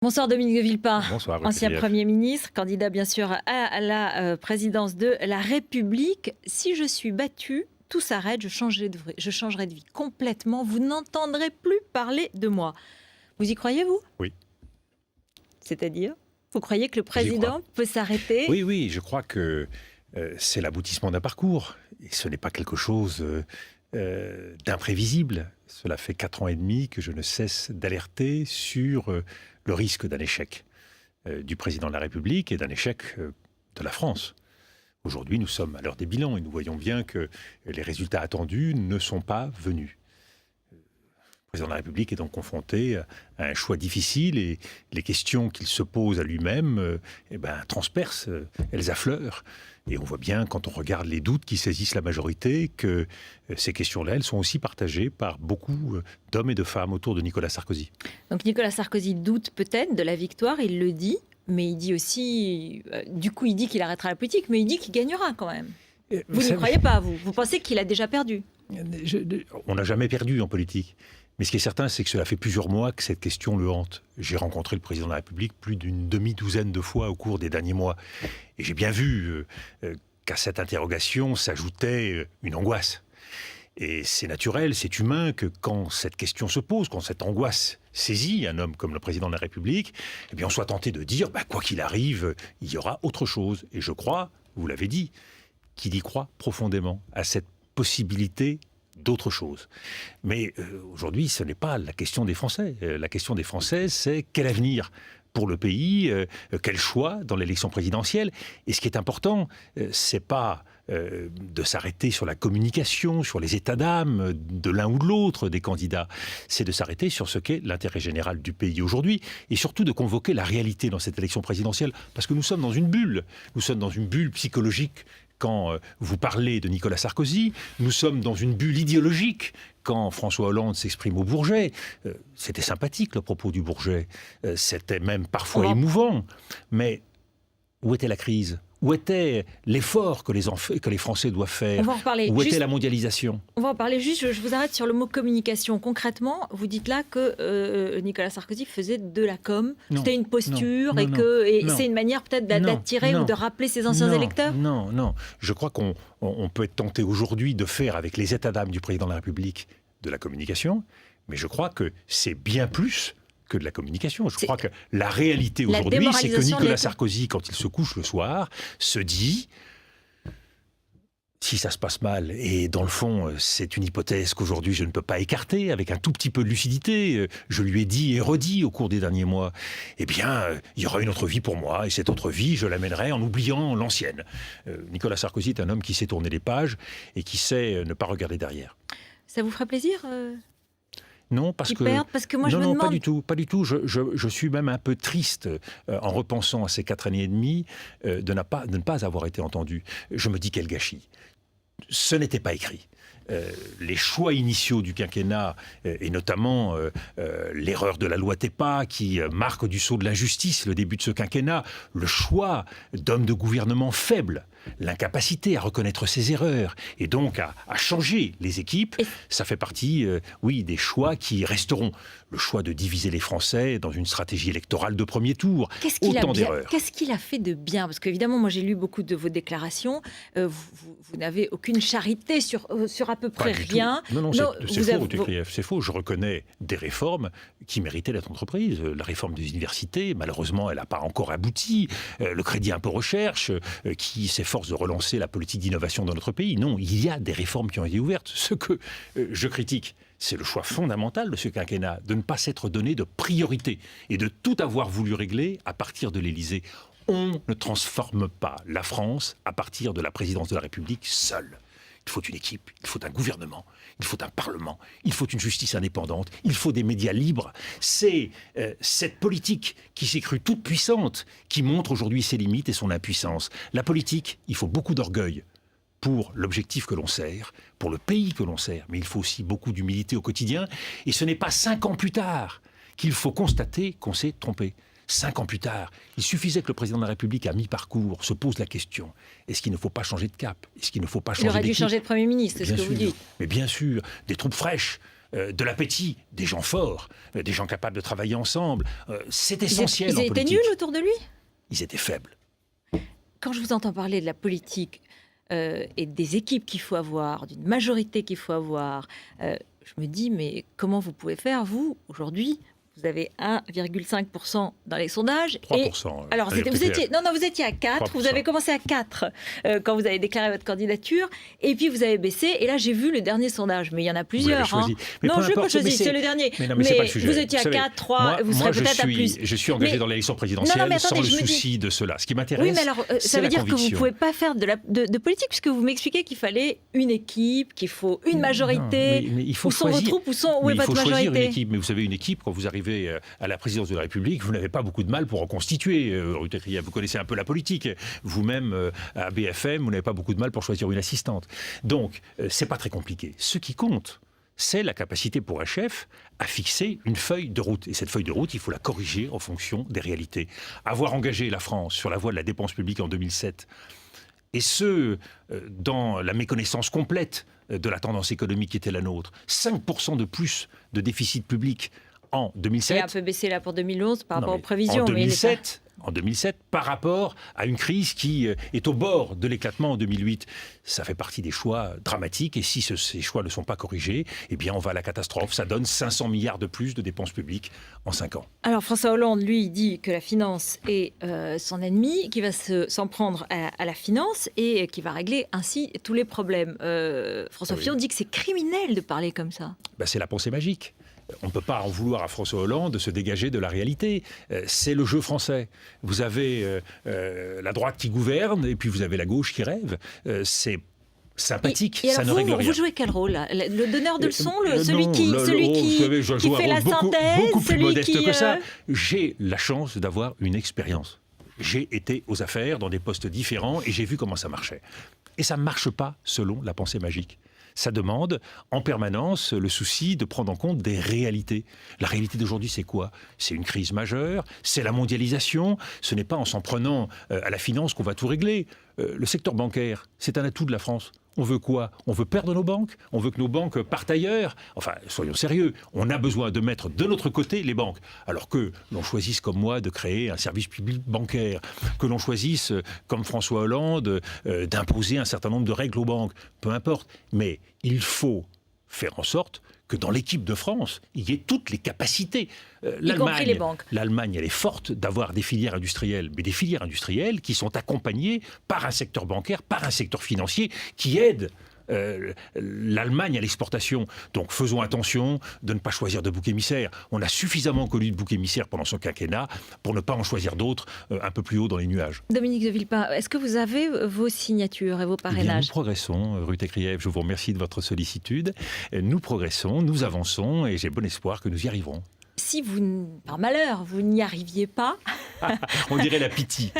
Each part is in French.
Bonsoir Dominique de Villepin, Bonsoir, ancien Ruquier. Premier ministre, candidat bien sûr à la présidence de la République. Si je suis battu, tout s'arrête, je changerai de vie complètement, vous n'entendrez plus parler de moi. Vous y croyez, vous? Oui. C'est-à-dire, vous croyez que le J'y crois. président peut s'arrêter? Oui, je crois que c'est l'aboutissement d'un parcours. Et ce n'est pas quelque chose d'imprévisible. Cela fait 4 ans et demi que je ne cesse d'alerter sur le risque d'un échec du président de la République et d'un échec de la France. Aujourd'hui, nous sommes à l'heure des bilans et nous voyons bien que les résultats attendus ne sont pas venus. Le président de la République est donc confronté à un choix difficile et les questions qu'il se pose à lui-même transpercent, elles affleurent. Et on voit bien, quand on regarde les doutes qui saisissent la majorité, que ces questions-là, elles sont aussi partagées par beaucoup d'hommes et de femmes autour de Nicolas Sarkozy. Donc Nicolas Sarkozy doute peut-être de la victoire, il le dit, mais il dit aussi, du coup il dit qu'il arrêtera la politique, mais il dit qu'il gagnera quand même. Vous n'y croyez pas, vous pensez qu'il a déjà perdu? On n'a jamais perdu en politique. Mais ce qui est certain, c'est que cela fait plusieurs mois que cette question le hante. J'ai rencontré le président de la République plus d'une demi-douzaine de fois au cours des derniers mois. Et j'ai bien vu qu'à cette interrogation s'ajoutait une angoisse. Et c'est naturel, c'est humain que quand cette question se pose, quand cette angoisse saisit un homme comme le président de la République, eh bien on soit tenté de dire, quoi qu'il arrive, il y aura autre chose. Et je crois, vous l'avez dit, qu'il y croit profondément à cette possibilité d'autre chose. Mais aujourd'hui, ce n'est pas la question des Français. La question des Français, c'est quel avenir pour le pays, quel choix dans l'élection présidentielle. Et ce qui est important, c'est pas de s'arrêter sur la communication, sur les états d'âme de l'un ou de l'autre des candidats. C'est de s'arrêter sur ce qu'est l'intérêt général du pays aujourd'hui et surtout de convoquer la réalité dans cette élection présidentielle. Parce que nous sommes dans une bulle. Nous sommes dans une bulle psychologique quand vous parlez de Nicolas Sarkozy, nous sommes dans une bulle idéologique quand François Hollande s'exprime au Bourget. C'était sympathique le propos du Bourget, c'était même parfois émouvant. Mais où était la crise ? Où était l'effort que les Français doivent faire ? On va en reparler. Où était la mondialisation ? On va en parler juste, je vous arrête sur le mot communication. Concrètement, vous dites là que Nicolas Sarkozy faisait de la com, c'était une posture et c'est une manière peut-être d'attirer ou de rappeler ses anciens électeurs ? Non. Je crois qu'on peut être tenté aujourd'hui de faire avec les états d'âme du président de la République de la communication, mais je crois que c'est bien plus que de la communication. Je crois que la réalité aujourd'hui, c'est que Nicolas Sarkozy, quand il se couche le soir, se dit, si ça se passe mal, et dans le fond, c'est une hypothèse qu'aujourd'hui je ne peux pas écarter, avec un tout petit peu de lucidité, je lui ai dit et redit au cours des derniers mois, il y aura une autre vie pour moi, et cette autre vie, je l'amènerai en oubliant l'ancienne. Nicolas Sarkozy est un homme qui sait tourner les pages et qui sait ne pas regarder derrière. Ça vous ferait plaisir Non, parce que moi, je me demande... pas du tout. Je suis même un peu triste en repensant à ces 4 années et demie de ne pas avoir été entendu. Je me dis quel gâchis. Ce n'était pas écrit. Les choix initiaux du quinquennat, et notamment l'erreur de la loi TEPA qui marque du sceau de l'injustice le début de ce quinquennat, le choix d'hommes de gouvernement faibles, l'incapacité à reconnaître ses erreurs et donc à changer les équipes, ça fait partie, des choix qui resteront. Le choix de diviser les Français dans une stratégie électorale de premier tour. Autant d'erreurs. Qu'est-ce qu'il a fait de bien ? Parce qu'évidemment, moi j'ai lu beaucoup de vos déclarations. Vous n'avez aucune charité sur à peu près rien. Non, c'est faux. Je reconnais des réformes qui méritaient d'être entreprises. La réforme des universités, malheureusement, elle n'a pas encore abouti. Le crédit impôt recherche, qui s'efforce de relancer la politique d'innovation dans notre pays. Non, il y a des réformes qui ont été ouvertes. Ce que je critique, c'est le choix fondamental de ce quinquennat, de ne pas s'être donné de priorité et de tout avoir voulu régler à partir de l'Élysée. On ne transforme pas la France à partir de la présidence de la République seule. Il faut une équipe, il faut un gouvernement, il faut un parlement, il faut une justice indépendante, il faut des médias libres. C'est cette politique qui s'est crue toute puissante qui montre aujourd'hui ses limites et son impuissance. La politique, il faut beaucoup d'orgueil pour l'objectif que l'on sert, pour le pays que l'on sert, mais il faut aussi beaucoup d'humilité au quotidien. Et ce n'est pas 5 ans plus tard qu'il faut constater qu'on s'est trompé. 5 ans plus tard, il suffisait que le président de la République, à mi-parcours, se pose la question. Est-ce qu'il ne faut pas changer de cap ? Est-ce qu'il ne faut pas changer d'équipe ? Il aurait dû changer de Premier ministre, c'est ce que vous dites. Mais bien sûr, des troupes fraîches, de l'appétit, des gens forts, des gens capables de travailler ensemble. C'est essentiel en politique. Ils étaient nuls autour de lui ? Ils étaient faibles. Quand je vous entends parler de la politique et des équipes qu'il faut avoir, d'une majorité qu'il faut avoir, je me dis, mais comment vous pouvez faire, vous, aujourd'hui ? Vous avez 1,5% dans les sondages. 3%. Alors, vous étiez à 4. 3%. Vous avez commencé à 4 quand vous avez déclaré votre candidature. Et puis, vous avez baissé. Et là, j'ai vu le dernier sondage. Mais il y en a plusieurs. Vous l'avez choisi. Non, je ne l'ai pas choisi. C'est le dernier. Mais c'est pas le sujet. Vous étiez à 4, 3. Vous serez peut-être à plus. Je suis engagé dans l'élection présidentielle sans le souci de cela. Ce qui m'intéresse, oui, mais alors, ça veut dire que vous ne pouvez pas faire de politique, puisque vous m'expliquez qu'il fallait une équipe, qu'il faut une majorité. Mais il faut où sont vos troupes, où est votre majorité ? Il faut choisir une équipe. Mais vous savez, une équipe, quand vous arrivez à la présidence de la République, vous n'avez pas beaucoup de mal pour en constituer. Ruth Ecriave, vous connaissez un peu la politique. Vous-même, à BFM, vous n'avez pas beaucoup de mal pour choisir une assistante. Donc, c'est pas très compliqué. Ce qui compte, c'est la capacité pour un chef à fixer une feuille de route. Et cette feuille de route, il faut la corriger en fonction des réalités. Avoir engagé la France sur la voie de la dépense publique en 2007, et dans la méconnaissance complète de la tendance économique qui était la nôtre, 5% de plus de déficit public en 2007. Il a un peu baissé là pour 2011 par rapport aux prévisions. En 2007, par rapport à une crise qui est au bord de l'éclatement en 2008. Ça fait partie des choix dramatiques et si ces choix ne sont pas corrigés, eh bien on va à la catastrophe. Ça donne 500 milliards de plus de dépenses publiques en 5 ans. Alors François Hollande, lui, dit que la finance est son ennemi, qui va s'en prendre à la finance et qui va régler ainsi tous les problèmes. François Fillon dit que c'est criminel de parler comme ça. C'est la pensée magique. On ne peut pas en vouloir à François Hollande de se dégager de la réalité. C'est le jeu français. Vous avez la droite qui gouverne et puis vous avez la gauche qui rêve. C'est sympathique, et ça ne règle rien. Vous jouez quel rôle là ? Le donneur de leçons, celui qui fait la synthèse, beaucoup plus modeste que ça. J'ai la chance d'avoir une expérience. J'ai été aux affaires dans des postes différents et j'ai vu comment ça marchait. Et ça ne marche pas selon la pensée magique. Ça demande en permanence le souci de prendre en compte des réalités. La réalité d'aujourd'hui, c'est quoi ? C'est une crise majeure, c'est la mondialisation. Ce n'est pas en s'en prenant à la finance qu'on va tout régler. Le secteur bancaire, c'est un atout de la France. On veut quoi ? On veut perdre nos banques ? On veut que nos banques partent ailleurs ? Enfin, soyons sérieux, on a besoin de mettre de notre côté les banques. Alors que l'on choisisse comme moi de créer un service public bancaire, que l'on choisisse, comme François Hollande, d'imposer un certain nombre de règles aux banques, peu importe. Mais il faut faire en sorte que dans l'équipe de France, il y ait toutes les capacités. Y compris les banques. L'Allemagne, elle est forte d'avoir des filières industrielles, mais des filières industrielles qui sont accompagnées par un secteur bancaire, par un secteur financier qui aide l'Allemagne à l'exportation. Donc faisons attention de ne pas choisir de bouc émissaire. On a suffisamment connu de bouc émissaire pendant son quinquennat pour ne pas en choisir d'autres un peu plus haut dans les nuages. Dominique de Villepin, est-ce que vous avez vos signatures et vos parrainages ? Nous progressons, Ruth Ecriave, je vous remercie de votre sollicitude. Nous progressons, nous avançons et j'ai bon espoir que nous y arriverons. Si vous, par malheur, vous n'y arriviez pas... On dirait la pitié.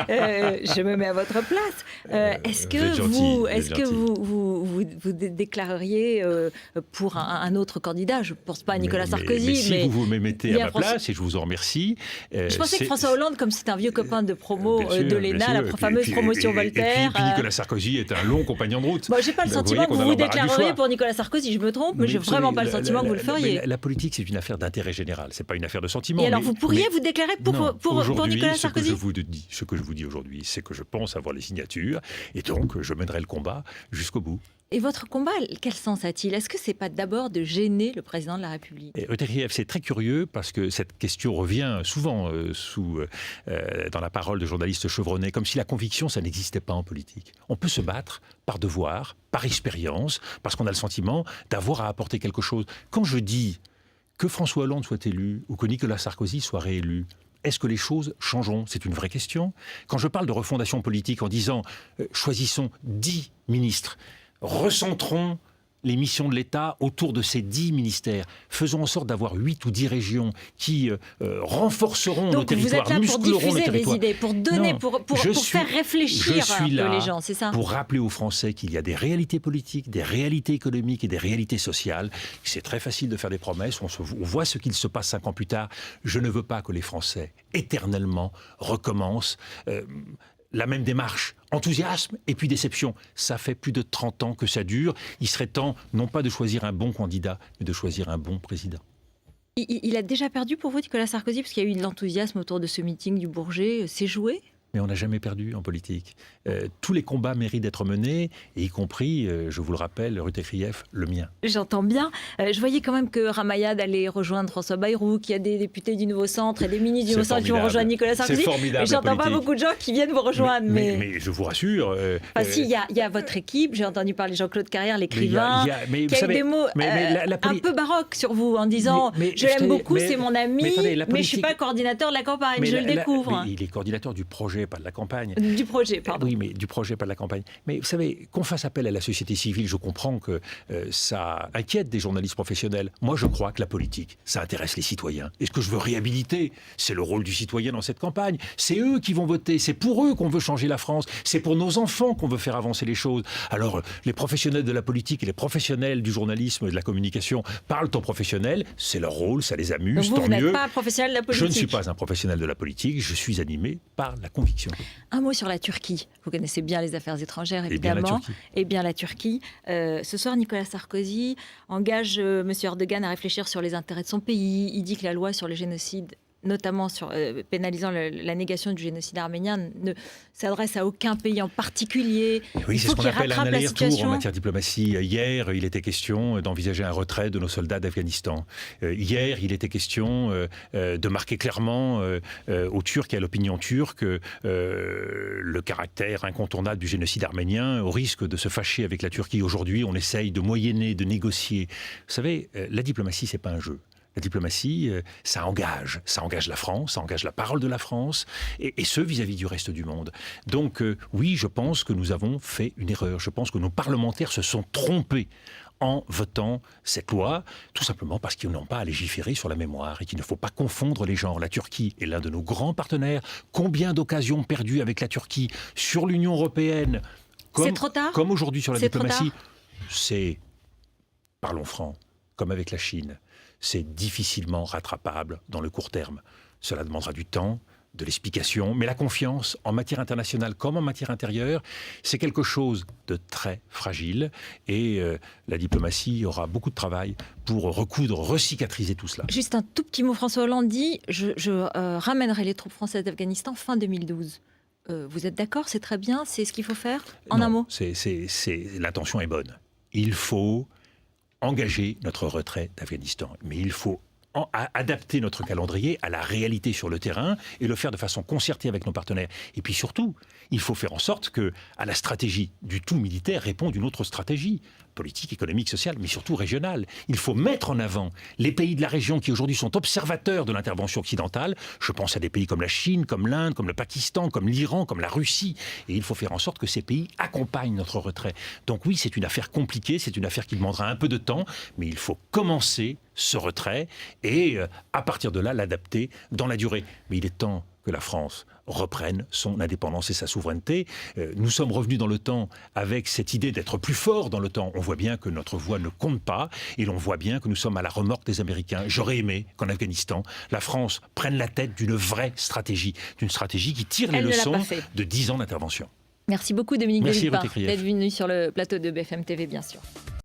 Je me mets à votre place. Est-ce que vous déclareriez pour un autre candidat ? Je ne pense pas à Nicolas Sarkozy. Mais si vous me mettez à ma place, et je vous en remercie... je pensais que François Hollande, comme c'est un vieux copain de promo de l'ENA, la fameuse promotion Voltaire... Et puis Nicolas Sarkozy est un long compagnon de route. Je n'ai pas le sentiment que vous vous déclareriez pour Nicolas Sarkozy, je me trompe, mais je n'ai vraiment pas le sentiment que vous le feriez. La politique, c'est une affaire d'intérêt général, c'est pas une affaire de sentiment. Et alors vous pourriez vous déclarer pour Nicolas Sarkozy ? Ce que je vous dis aujourd'hui, c'est que je pense avoir les signatures et donc je mènerai le combat jusqu'au bout. Et votre combat, quel sens a-t-il ? Est-ce que c'est pas d'abord de gêner le président de la République ? C'est très curieux parce que cette question revient souvent dans la parole de journalistes chevronnés, comme si la conviction, ça n'existait pas en politique. On peut se battre par devoir, par expérience, parce qu'on a le sentiment d'avoir à apporter quelque chose. Quand je dis que François Hollande soit élu ou que Nicolas Sarkozy soit réélu, est-ce que les choses changeront ? C'est une vraie question. Quand je parle de refondation politique en disant choisissons 10 ministres, recentrons les missions de l'État autour de ces 10 ministères. Faisons en sorte d'avoir 8 ou 10 régions qui renforceront nos territoires, muscleront nos territoires. Donc vous êtes là pour diffuser des idées, pour donner, pour faire réfléchir un peu les gens, c'est ça ? Pour rappeler aux Français qu'il y a des réalités politiques, des réalités économiques et des réalités sociales. C'est très facile de faire des promesses, on voit ce qu'il se passe 5 ans plus tard. Je ne veux pas que les Français, éternellement, recommencent la même démarche. Enthousiasme et puis déception. Ça fait plus de 30 ans que ça dure. Il serait temps, non pas de choisir un bon candidat, mais de choisir un bon président. Il a déjà perdu pour vous, Nicolas Sarkozy, parce qu'il y a eu de l'enthousiasme autour de ce meeting du Bourget. C'est joué ? Mais on n'a jamais perdu en politique. Tous les combats méritent d'être menés, et y compris, je vous le rappelle, Ruth Krief, le mien. J'entends bien. Je voyais quand même que Ramayad allait rejoindre François Bayrou, qu'il y a des députés du Nouveau Centre et des ministres du Nouveau Centre qui vont rejoindre Nicolas Sarkozy. C'est formidable. Mais j'entends pas beaucoup de gens qui viennent vous rejoindre. Mais je vous rassure. Si, il y a votre équipe. J'ai entendu parler de Jean-Claude Carrière, l'écrivain, qui a eu des mots un peu baroques sur vous, en disant je l'aime beaucoup, c'est mon ami, mais je ne suis pas coordinateur de la campagne, je le découvre. Il est coordinateur du projet, pas de la campagne. Du projet, pardon. Oui, mais du projet, pas de la campagne. Mais vous savez, qu'on fasse appel à la société civile, je comprends que ça inquiète des journalistes professionnels. Moi, je crois que la politique, ça intéresse les citoyens. Et ce que je veux réhabiliter, c'est le rôle du citoyen dans cette campagne. C'est eux qui vont voter, c'est pour eux qu'on veut changer la France, c'est pour nos enfants qu'on veut faire avancer les choses. Alors, les professionnels de la politique et les professionnels du journalisme et de la communication parlent aux professionnels, c'est leur rôle, ça les amuse, donc tant mieux. Vous n'êtes pas un professionnel de la politique. Je ne suis pas un professionnel de la politique, je suis animé par la conviction. Un mot sur la Turquie. Vous connaissez bien les affaires étrangères, évidemment. Et bien la Turquie. Ce soir, Nicolas Sarkozy engage M. Erdogan à réfléchir sur les intérêts de son pays. Il dit que la loi sur le génocide, notamment sur pénalisant la négation du génocide arménien, ne s'adresse à aucun pays en particulier. Oui, c'est ce qu'on appelle un aller-retour en matière de diplomatie. Hier, il était question d'envisager un retrait de nos soldats d'Afghanistan. Hier, il était question de marquer clairement aux Turcs et à l'opinion turque le caractère incontournable du génocide arménien, au risque de se fâcher avec la Turquie. Aujourd'hui, on essaye de moyenner, de négocier. Vous savez, la diplomatie, c'est pas un jeu. La diplomatie, ça engage la France, ça engage la parole de la France, et ce vis-à-vis du reste du monde. Donc oui, je pense que nous avons fait une erreur. Je pense que nos parlementaires se sont trompés en votant cette loi, tout simplement parce qu'ils n'ont pas à légiférer sur la mémoire et qu'il ne faut pas confondre les genres. La Turquie est l'un de nos grands partenaires. Combien d'occasions perdues avec la Turquie sur l'Union européenne, c'est trop tard. Comme aujourd'hui sur la diplomatie. C'est, parlons franc, comme avec la Chine. C'est difficilement rattrapable dans le court terme. Cela demandera du temps, de l'explication, mais la confiance, en matière internationale comme en matière intérieure, c'est quelque chose de très fragile, et la diplomatie aura beaucoup de travail pour recoudre, recicatriser tout cela. Juste un tout petit mot, François Hollande dit « Je ramènerai les troupes françaises d'Afghanistan fin 2012 ». Vous êtes d'accord? C'est très bien? C'est ce qu'il faut faire? Un mot? L'intention est bonne. Il faut engager notre retrait d'Afghanistan. Mais il faut adapter notre calendrier à la réalité sur le terrain et le faire de façon concertée avec nos partenaires. Et puis surtout, il faut faire en sorte que à la stratégie du tout militaire réponde une autre stratégie, politique, économique, sociale, mais surtout régionale. Il faut mettre en avant les pays de la région qui aujourd'hui sont observateurs de l'intervention occidentale. Je pense à des pays comme la Chine, comme l'Inde, comme le Pakistan, comme l'Iran, comme la Russie. Et il faut faire en sorte que ces pays accompagnent notre retrait. Donc oui, c'est une affaire compliquée, c'est une affaire qui demandera un peu de temps, mais il faut commencer ce retrait et à partir de là, l'adapter dans la durée. Mais il est temps que la France reprenne son indépendance et sa souveraineté. Nous sommes revenus dans le temps avec cette idée d'être plus forts dans le temps. On voit bien que notre voix ne compte pas et l'on voit bien que nous sommes à la remorque des Américains. J'aurais aimé qu'en Afghanistan, la France prenne la tête d'une vraie stratégie, d'une stratégie qui tire les leçons de 10 ans d'intervention. Merci beaucoup Dominique de Villepin d'être venu sur le plateau de BFM TV, bien sûr.